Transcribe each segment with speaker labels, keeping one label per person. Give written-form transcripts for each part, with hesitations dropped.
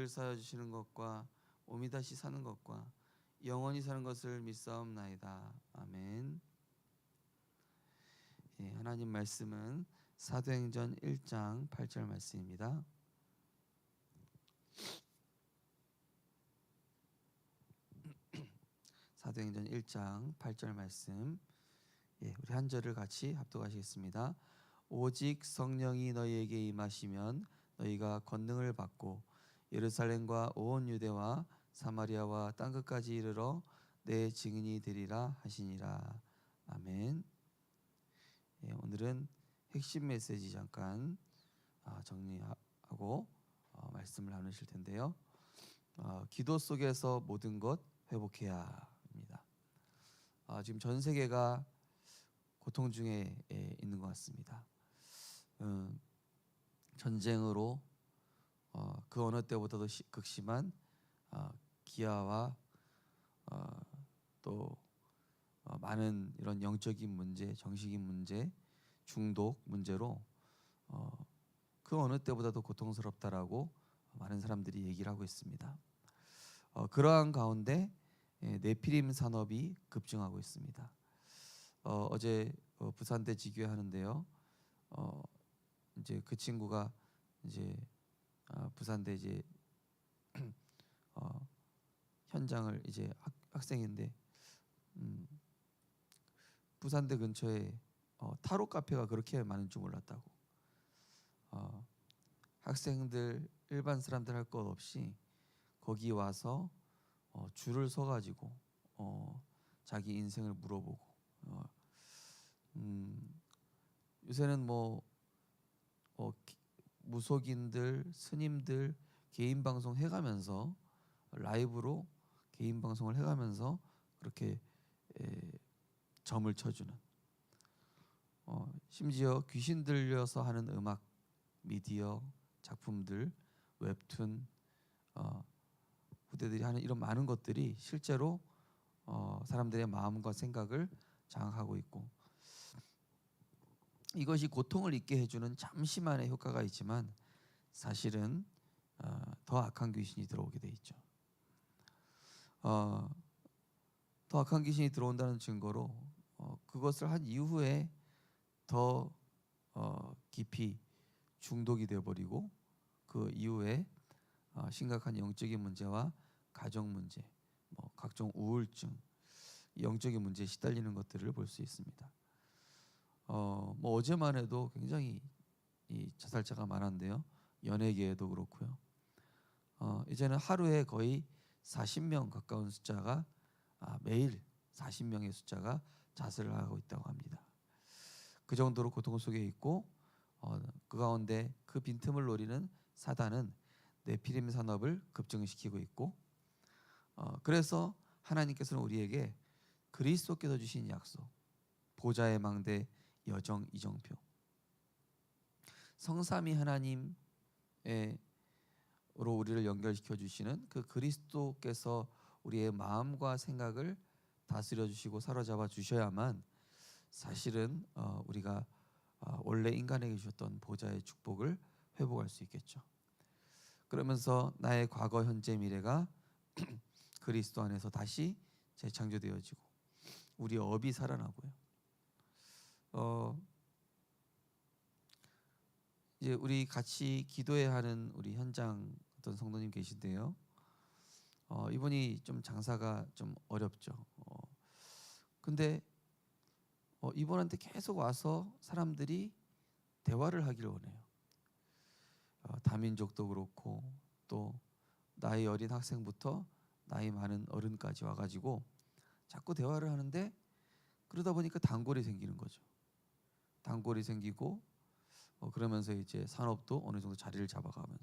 Speaker 1: 죄를 사하여 주시는 것과 몸이 다시 사는 것과 영원히 사는 것을 믿사옵나이다. 아멘. 예, 하나님 말씀은 사도행전 1장 8절 말씀입니다. 사도행전 1장 8절 말씀, 예, 우리 한 절을 같이 합독하시겠습니다. 오직 성령이 너희에게 임하시면 너희가 권능을 받고 예루살렘과 온 유대와 사마리아와 땅 끝까지 이르러 내 증인이 되리라 하시니라. 아멘. 예, 오늘은 핵심 메시지 잠깐 정리하고 말씀을 나누실 텐데요. 기도 속에서 모든 것 회복해야 합니다. 지금 전 세계가 고통 중에 있는 것 같습니다. 전쟁으로 그 어느 때보다도 극심한 기아와 또 많은 이런 영적인 문제, 정신적인 문제, 중독 문제로 그 어느 때보다도 고통스럽다라고 많은 사람들이 얘기를 하고 있습니다. 그러한 가운데 네피림 산업이 급증하고 있습니다. 어제 부산대 지교회 하는데요. 이제 그 친구가 이제 부산대 이제 현장을 이제 학생인데 부산대 근처에 타로 카페가 그렇게 많은 줄 몰랐다고. 학생들 일반 사람들 할 것 없이 거기 와서 줄을 서 가지고 자기 인생을 물어보고 요새는 무속인들, 스님들 개인 방송 해가면서 라이브로 개인 방송을 해가면서 그렇게 점을 쳐주는, 심지어 귀신 들려서 하는 음악, 미디어, 작품들, 웹툰, 후대들이 하는 이런 많은 것들이 실제로 사람들의 마음과 생각을 장악하고 있고, 이것이 고통을 잊게 해주는 잠시만의 효과가 있지만 사실은 더 악한 귀신이 들어오게 돼 있죠. 더 악한 귀신이 들어온다는 증거로 그것을 한 이후에 더 깊이 중독이 되어버리고 그 이후에 심각한 영적인 문제와 가정 문제, 각종 우울증, 영적인 문제에 시달리는 것들을 볼 수 있습니다. 어제만 해도 굉장히 이 자살자가 많았는데요. 연예계에도 그렇고요. 이제는 하루에 거의 40명 가까운 숫자가 매일 40명의 숫자가 자살을 하고 있다고 합니다. 그 정도로 고통 속에 있고 그 가운데 그 빈틈을 노리는 사단은 네피림 산업을 급증시키고 있고, 그래서 하나님께서는 우리에게 그리스도께서 주신 약속, 보좌의 망대 여정 이정표, 성삼위 하나님으로 우리를 연결시켜 주시는 그 그리스도께서 우리의 마음과 생각을 다스려 주시고 사로잡아 주셔야만 사실은 우리가 원래 인간에게 주셨던 보좌의 축복을 회복할 수 있겠죠. 그러면서 나의 과거, 현재, 미래가 그리스도 안에서 다시 재창조되어지고 우리의 업이 살아나고요. 이제 우리 같이 기도해야 하는 우리 현장 어떤 성도님 계신데요. 이분이 좀 장사가 좀 어렵죠. 근데 이분한테 계속 와서 사람들이 대화를 하기를 원해요. 다민족도 그렇고 또 나이 어린 학생부터 나이 많은 어른까지 와가지고 자꾸 대화를 하는데, 그러다 보니까 단골이 생기는 거죠. 단골이 생기고 그러면서 이제 산업도 어느 정도 자리를 잡아가면서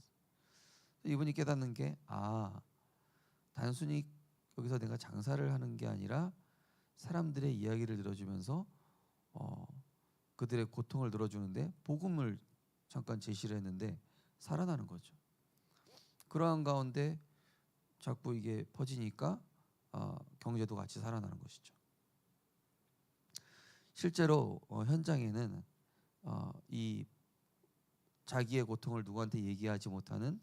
Speaker 1: 이분이 깨닫는 게 단순히 여기서 내가 장사를 하는 게 아니라 사람들의 이야기를 들어주면서 그들의 고통을 들어주는데 복음을 잠깐 제시를 했는데 살아나는 거죠. 그러한 가운데 자꾸 이게 퍼지니까 경제도 같이 살아나는 것이죠. 실제로 현장에는 이 자기의 고통을 누구한테 얘기하지 못하는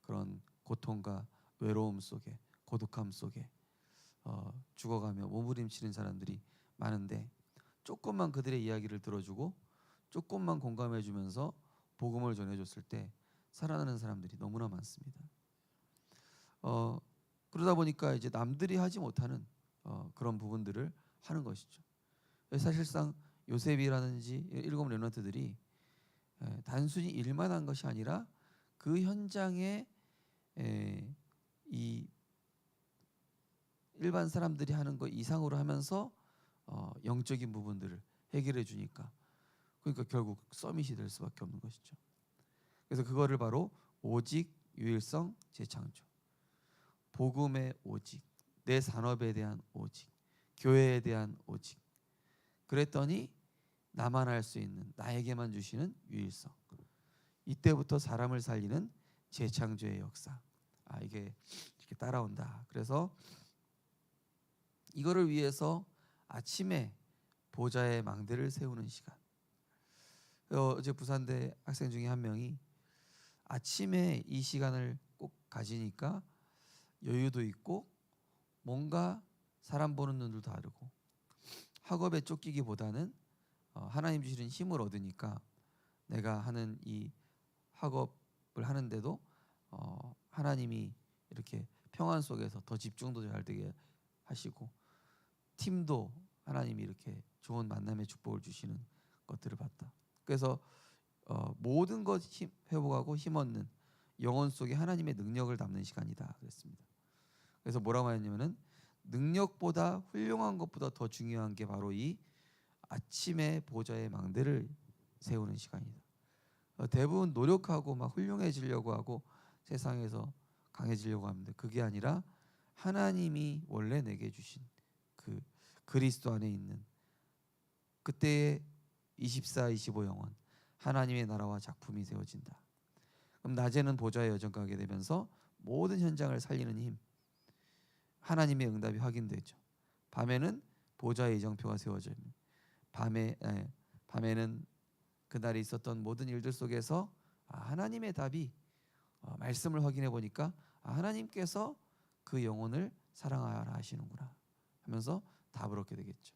Speaker 1: 그런 고통과 외로움 속에, 고독함 속에 죽어가며 몸부림치는 사람들이 많은데, 조금만 그들의 이야기를 들어주고 조금만 공감해주면서 복음을 전해줬을 때 살아나는 사람들이 너무나 많습니다. 그러다 보니까 이제 남들이 하지 못하는 그런 부분들을 하는 것이죠. 사실상 요셉이라든지 일곱 렘넌트들이 단순히 일만 한 것이 아니라 그 현장에 이 일반 사람들이 하는 것 이상으로 하면서 영적인 부분들을 해결해 주니까, 그러니까 결국 서밋이 될 수밖에 없는 것이죠. 그래서 그거를 바로 오직 유일성 재창조, 복음의 오직, 내 산업에 대한 오직, 교회에 대한 오직, 그랬더니 나만 할 수 있는, 나에게만 주시는 유일성, 이때부터 사람을 살리는 재창조의 역사, 이게 이렇게 따라온다. 그래서 이거를 위해서 아침에 보좌의 망대를 세우는 시간. 어제 부산대 학생 중에 한 명이 아침에 이 시간을 꼭 가지니까 여유도 있고 뭔가 사람 보는 눈도 다르고 학업에 쫓기기보다는 하나님 주시는 힘을 얻으니까 내가 하는 이 학업을 하는데도 하나님이 이렇게 평안 속에서 더 집중도 잘 되게 하시고, 팀도 하나님이 이렇게 좋은 만남의 축복을 주시는 것들을 봤다. 그래서 모든 것 회복하고 힘 얻는 영혼 속에 하나님의 능력을 담는 시간이다 그랬습니다. 그래서 뭐라고 하냐면은 능력보다 훌륭한 것보다 더 중요한 게 바로 이 아침에 보좌의 망대를 세우는 시간이다. 대부분 노력하고 막 훌륭해지려고 하고 세상에서 강해지려고 하는데, 그게 아니라 하나님이 원래 내게 주신 그 그리스도 안에 있는 그때의 24, 25 영혼, 하나님의 나라와 작품이 세워진다. 그럼 낮에는 보좌의 여정 가게 되면서 모든 현장을 살리는 힘, 하나님의 응답이 확인되죠. 밤에는 보좌의 이정표가 세워져요. 밤에는 그날에 있었던 모든 일들 속에서 하나님의 답이, 말씀을 확인해 보니까 하나님께서 그 영혼을 사랑하라 하시는구나 하면서 답을 얻게 되겠죠.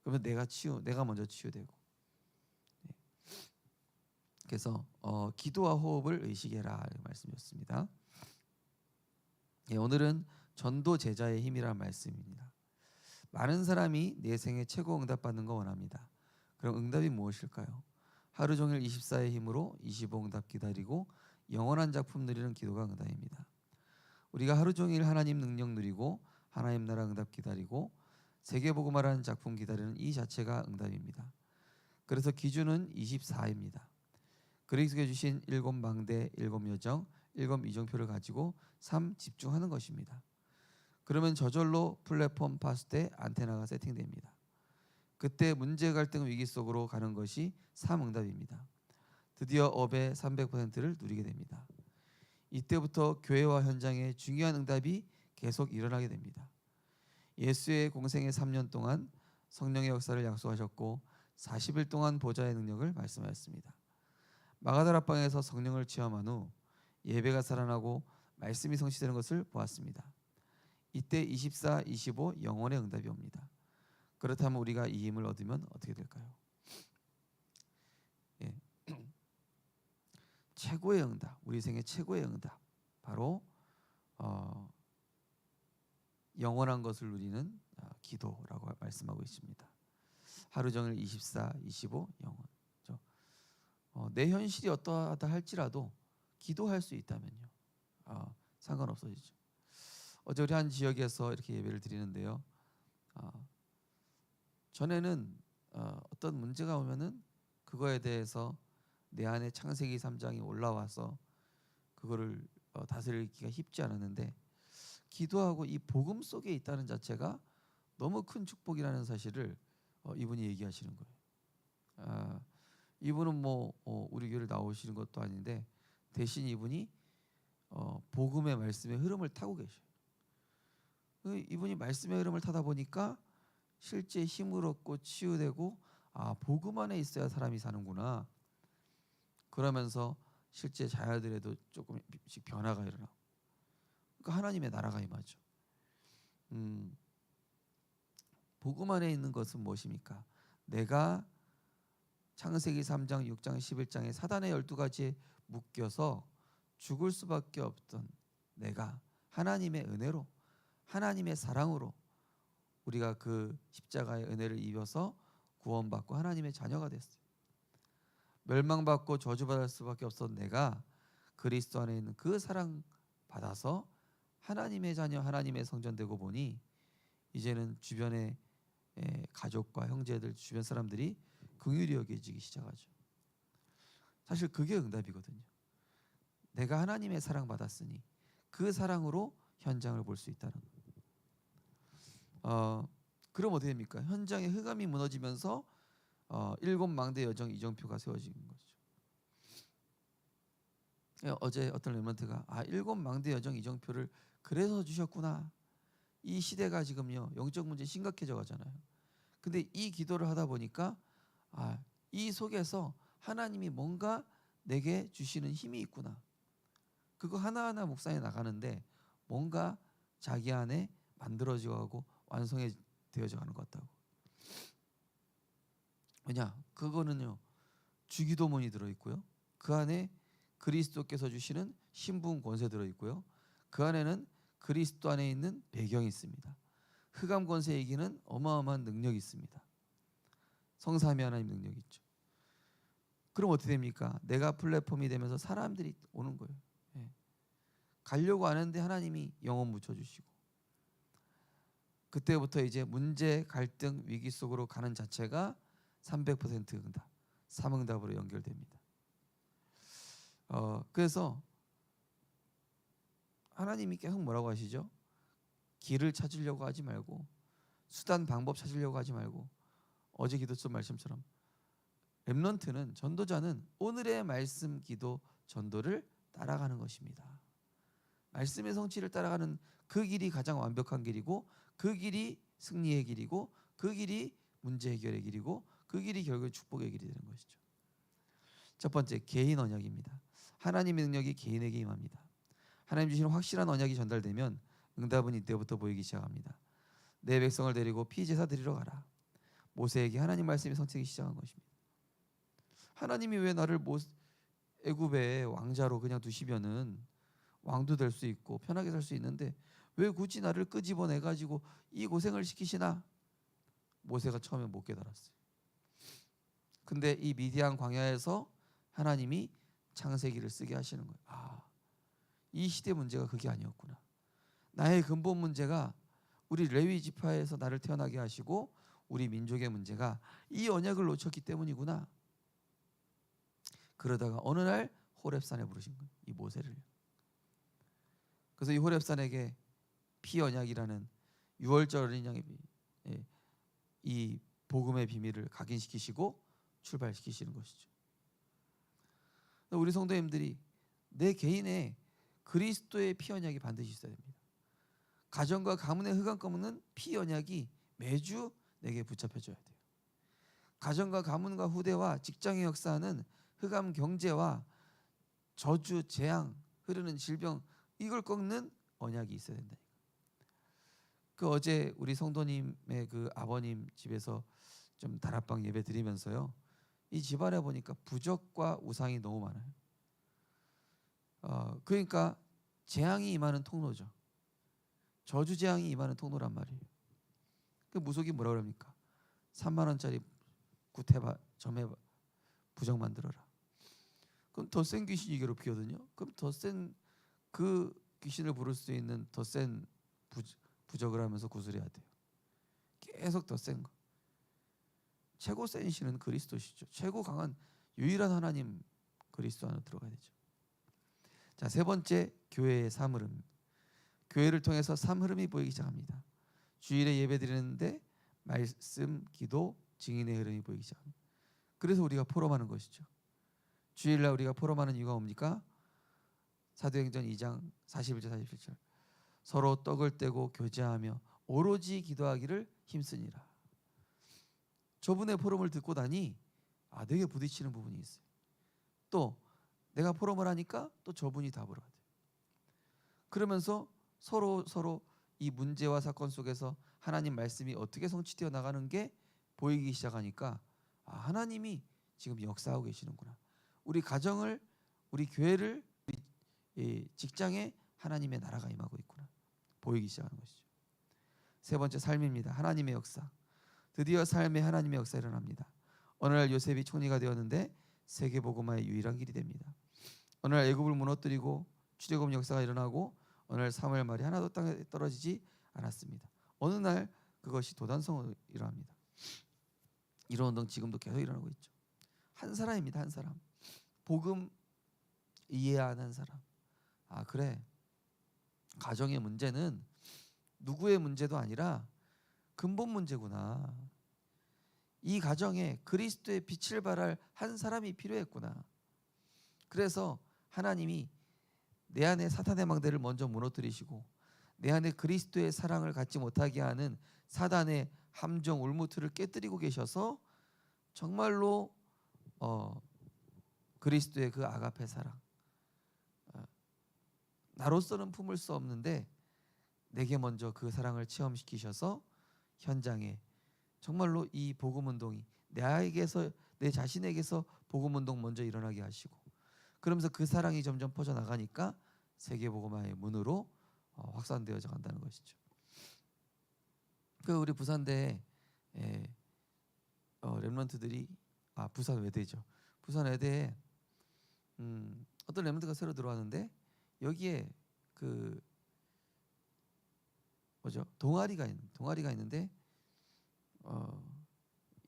Speaker 1: 그러면 내가 먼저 치유되고. 그래서 기도와 호흡을 의식해라 말씀이었습니다. 오늘은 전도 제자의 힘이라는 말씀입니다. 많은 사람이 내 생에 최고 응답받는 거 원합니다. 그럼 응답이 무엇일까요? 하루 종일 24의 힘으로 25 응답 기다리고 영원한 작품 누리는 기도가 응답입니다. 우리가 하루 종일 하나님 능력 누리고 하나님 나라 응답 기다리고 세계복음화라는 작품 기다리는 이 자체가 응답입니다. 그래서 기준은 24입니다. 그리스도에 주신 7 망대, 7 여정, 7 이정표를 가지고 3 집중하는 것입니다. 그러면 저절로 플랫폼 파스대 안테나가 세팅됩니다. 그때 문제 갈등 위기 속으로 가는 것이 3 응답입니다. 드디어 업의 300%를 누리게 됩니다. 이때부터 교회와 현장에 중요한 응답이 계속 일어나게 됩니다. 예수의 공생의 3년 동안 성령의 역사를 약속하셨고 40일 동안 보좌의 능력을 말씀하셨습니다. 마가다락방에서 성령을 체험한 후 예배가 살아나고 말씀이 성취되는 것을 보았습니다. 이때 24, 25 영혼의 응답이 옵니다. 그렇다면 우리가 이 힘을 얻으면 어떻게 될까요? 최고의 응답, 우리 생의 최고의 응답, 바로 영원한 것을 누리는 기도라고 말씀하고 있습니다. 하루 종일 24, 25 영원. 내 현실이 어떠하다 할지라도 기도할 수 있다면요, 상관없어지죠. 어제 우리 한 지역에서 이렇게 예배를 드리는데요. 전에는 어떤 문제가 오면은 그거에 대해서 내 안에 창세기 3장이 올라와서 그거를 다스리기가 쉽지 않았는데, 기도하고 이 복음 속에 있다는 자체가 너무 큰 축복이라는 사실을 이분이 얘기하시는 거예요. 이분은 우리 교회를 나오시는 것도 아닌데 대신 이분이 복음의 말씀의 흐름을 타고 계셔요. 이분이 말씀의 흐름을 타다 보니까 실제 힘을 얻고 치유되고, 복음 안에 있어야 사람이 사는구나. 그러면서 실제 자녀들에도 조금씩 변화가 일어나고, 그러니까 하나님의 나라가 임하죠. 복음 안에 있는 것은 무엇입니까? 내가 창세기 3장, 6장, 11장에 사단의 12가지에 묶여서 죽을 수밖에 없던 내가 하나님의 은혜로, 하나님의 사랑으로 우리가 그 십자가의 은혜를 입어서 구원받고 하나님의 자녀가 됐어요. 멸망받고 저주받을 수밖에 없었던 내가 그리스도 안에 있는 그 사랑 받아서 하나님의 자녀, 하나님의 성전 되고 보니 이제는 주변의 가족과 형제들, 주변 사람들이 긍휼히 여겨지기 시작하죠. 사실 그게 응답이거든요. 내가 하나님의 사랑 받았으니 그 사랑으로 현장을 볼 수 있다는 거. 그럼 어떻게 됩니까? 현장의 흑암이 무너지면서 일곱 망대 여정 이정표가 세워진 거죠. 어제 어떤 랩런트가 일곱 망대 여정 이정표를 그래서 주셨구나. 이 시대가 지금요 영적 문제 심각해져 가잖아요. 근데 이 기도를 하다 보니까 이 속에서 하나님이 뭔가 내게 주시는 힘이 있구나. 그거 하나하나 묵상해 나가는데 뭔가 자기 안에 만들어져 가고 완성해 되어져 가는 것 같다고. 왜냐? 그거는요 주기도문이 들어 있고요. 그 안에 그리스도께서 주시는 신분 권세 들어 있고요. 그 안에는 그리스도 안에 있는 배경이 있습니다. 흑암 권세 이기는 어마어마한 능력이 있습니다. 성삼위 하나님 능력이 있죠. 그럼 어떻게 됩니까? 내가 플랫폼이 되면서 사람들이 오는 거예요. 가려고 하는데 하나님이 영혼 묻혀주시고 그때부터 이제 문제, 갈등, 위기 속으로 가는 자체가 300% 응답, 3응답으로 연결됩니다. 그래서 하나님이 계속 뭐라고 하시죠? 길을 찾으려고 하지 말고 수단, 방법 찾으려고 하지 말고 어제 기도서 말씀처럼 렘넌트는, 전도자는 오늘의 말씀, 기도, 전도를 따라가는 것입니다. 말씀의 성취를 따라가는 그 길이 가장 완벽한 길이고 그 길이 승리의 길이고 그 길이 문제 해결의 길이고 그 길이 결국 축복의 길이 되는 것이죠. 첫 번째, 개인 언약입니다. 하나님의 능력이 개인에게 임합니다. 하나님 주시는 확실한 언약이 전달되면 응답은 이때부터 보이기 시작합니다. 내 백성을 데리고 피제사 드리러 가라. 모세에게 하나님 말씀이 성취하기 시작한 것입니다. 하나님이 왜 나를 애굽의 왕자로 그냥 두시면은 왕도 될 수 있고 편하게 살 수 있는데 왜 굳이 나를 끄집어내 가지고 이 고생을 시키시나? 모세가 처음에 못 깨달았어요. 근데 이 미디안 광야에서 하나님이 창세기를 쓰게 하시는 거예요. 이 시대 문제가 그게 아니었구나. 나의 근본 문제가 우리 레위 지파에서 나를 태어나게 하시고 우리 민족의 문제가 이 언약을 놓쳤기 때문이구나. 그러다가 어느 날 호렙산에 부르신 거예요. 이 모세를. 그래서 이 호렙산에게 피 언약이라는 유월절 어린 양의 이 복음의 비밀을 각인시키시고 출발시키시는 것이죠. 우리 성도님들이 내 개인의 그리스도의 피 언약이 반드시 있어야 됩니다. 가정과 가문의 흑암 검은 피 언약이 매주 내게 붙잡혀져야 돼요. 가정과 가문과 후대와 직장의 역사는 흑암 경제와 저주, 재앙, 흐르는 질병 이걸 꺾는 언약이 있어야 된다. 그 어제 우리 성도님의 그 아버님 집에서 좀 다락방 예배 드리면서요. 이 집안에 보니까 부적과 우상이 너무 많아요. 그러니까 재앙이 임하는 통로죠. 저주 재앙이 임하는 통로란 말이에요. 그 무속이 뭐라 그럽니까? 3만 원짜리 구태바 점에 부적 만들어라. 그럼 더 센 귀신이 괴롭히거든요. 그럼 더 센 그 귀신을 부를 수 있는 더 센 부적을 하면서 구슬해야 돼요. 계속 더 센 거. 최고 센 신은 그리스도시죠. 최고 강한 유일한 하나님 그리스도 안으로 들어가야 되죠. 자, 세 번째, 교회의 삶흐름. 교회를 통해서 삶흐름이 보이기 시작합니다. 주일에 예배 드리는데 말씀, 기도, 증인의 흐름이 보이기 시작합니다. 그래서 우리가 포럼하는 것이죠. 주일날 우리가 포럼하는 이유가 뭡니까? 사도행전 2장 41절 47절 서로 떡을 떼고 교제하며 오로지 기도하기를 힘쓰니라. 저분의 포럼을 듣고 나니 내게 부딪히는 부분이 있어요. 또 내가 포럼을 하니까 또 저분이 답을 하대요. 그러면서 서로 이 문제와 사건 속에서 하나님 말씀이 어떻게 성취되어 나가는 게 보이기 시작하니까 하나님이 지금 역사하고 계시는구나. 우리 가정을, 우리 교회를, 우리 직장에 하나님의 나라가 임하고 있구나 보이기 시작하는 것이죠. 세 번째, 삶입니다. 하나님의 역사. 드디어 삶에 하나님의 역사 일어납니다. 어느 날 요셉이 총리가 되었는데 세계복음화의 유일한 길이 됩니다. 어느 날 애굽을 무너뜨리고 출애굽 역사가 일어나고 어느 날 사무엘 말이 하나도 땅에 떨어지지 않았습니다. 어느 날 그것이 도단성으로 일어납니다. 이런 운동 지금도 계속 일어나고 있죠. 한 사람입니다. 한 사람. 복음 이해하는 사람. 그래. 가정의 문제는 누구의 문제도 아니라 근본 문제구나. 이 가정에 그리스도의 빛을 발할 한 사람이 필요했구나. 그래서 하나님이 내 안에 사탄의 망대를 먼저 무너뜨리시고 내 안에 그리스도의 사랑을 갖지 못하게 하는 사단의 함정 울무트를 깨뜨리고 계셔서 정말로 그리스도의 그 아가페 사랑, 나로서는 품을 수 없는데 내게 먼저 그 사랑을 체험시키셔서 현장에 정말로 이 복음 운동이 나에게서, 내 자신에게서 복음 운동 먼저 일어나게 하시고, 그러면서 그 사랑이 점점 퍼져 나가니까 세계 복음화의 문으로 확산되어져 간다는 것이죠. 그 우리 부산대에 렘넌트들이 부산 외대죠. 부산 외대에 어떤 렘넌트가 새로 들어왔는데 여기에 그 동아리가 있는데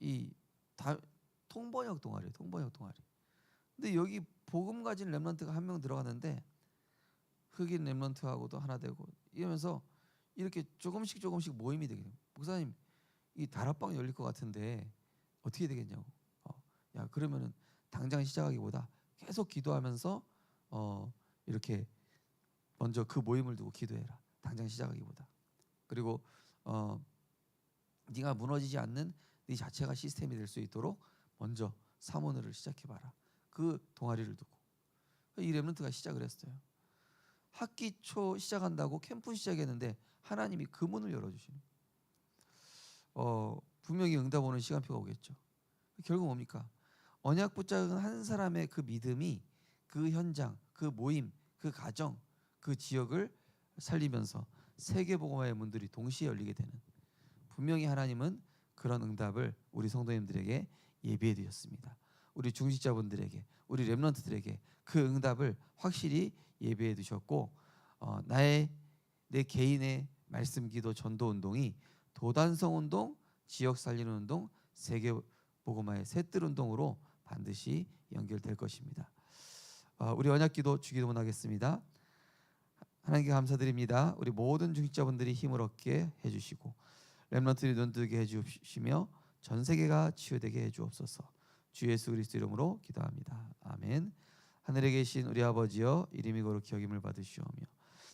Speaker 1: 이 통번역 동아리. 근데 여기 복음 가진 렘넌트가 한 명 들어갔는데 흑인 렘넌트하고도 하나 되고 이러면서 이렇게 조금씩 모임이 되게 돼요. 목사님, 이 다락방 열릴 것 같은데 어떻게 되겠냐고. 야, 그러면은 당장 시작하기보다 계속 기도하면서 이렇게 먼저 그 모임을 두고 기도해라. 당장 시작하기보다. 그리고 네가 무너지지 않는 네 자체가 시스템이 될 수 있도록 먼저 사모늘을 시작해봐라. 그 동아리를 두고 이 렘넌트가 시작을 했어요. 학기 초 시작한다고 캠프 시작했는데 하나님이 그 문을 열어주시는. 분명히 응답 오는 시간표가 오겠죠. 결국 뭡니까? 언약 붙잡은 한 사람의 그 믿음이 그 현장, 그 모임, 그 가정, 그 지역을 살리면서 세계복음화의 문들이 동시에 열리게 되는, 분명히 하나님은 그런 응답을 우리 성도님들에게 예비해 두셨습니다. 우리 중직자분들에게, 우리 렘넌트들에게 그 응답을 확실히 예비해 두셨고, 내 개인의 말씀 기도 전도 운동이 도단성 운동, 지역 살리는 운동, 세계 복음화의 셋들 운동으로 반드시 연결될 것입니다. 우리 언약기도 주기도문 하겠습니다. 하나님께 감사드립니다. 우리 모든 중직자분들이 힘을 얻게 해주시고 렘넌트들이 눈뜨게 해주시며 전 세계가 치유되게 해주옵소서. 주 예수 그리스도 이름으로 기도합니다. 아멘. 하늘에 계신 우리 아버지여, 이름이 거룩히 여김을 받으시오며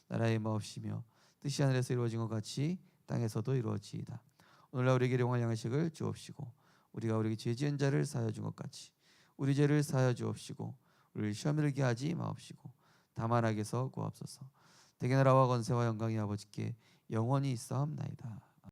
Speaker 1: 나라의 마옵시며 뜻이 하늘에서 이루어진 것 같이 땅에서도 이루어지이다. 오늘날 우리에게 일용할 양식을 주옵시고 우리가 우리에게 죄 지은 자를 사하여 준 것 같이 우리 죄를 사하여 주옵시고 우리를 시험에 들게 하지 마옵시고 다만 악에서 구하옵소서. 대개 나라와 권세와 영광이 아버지께 영원히 있사옵나이다.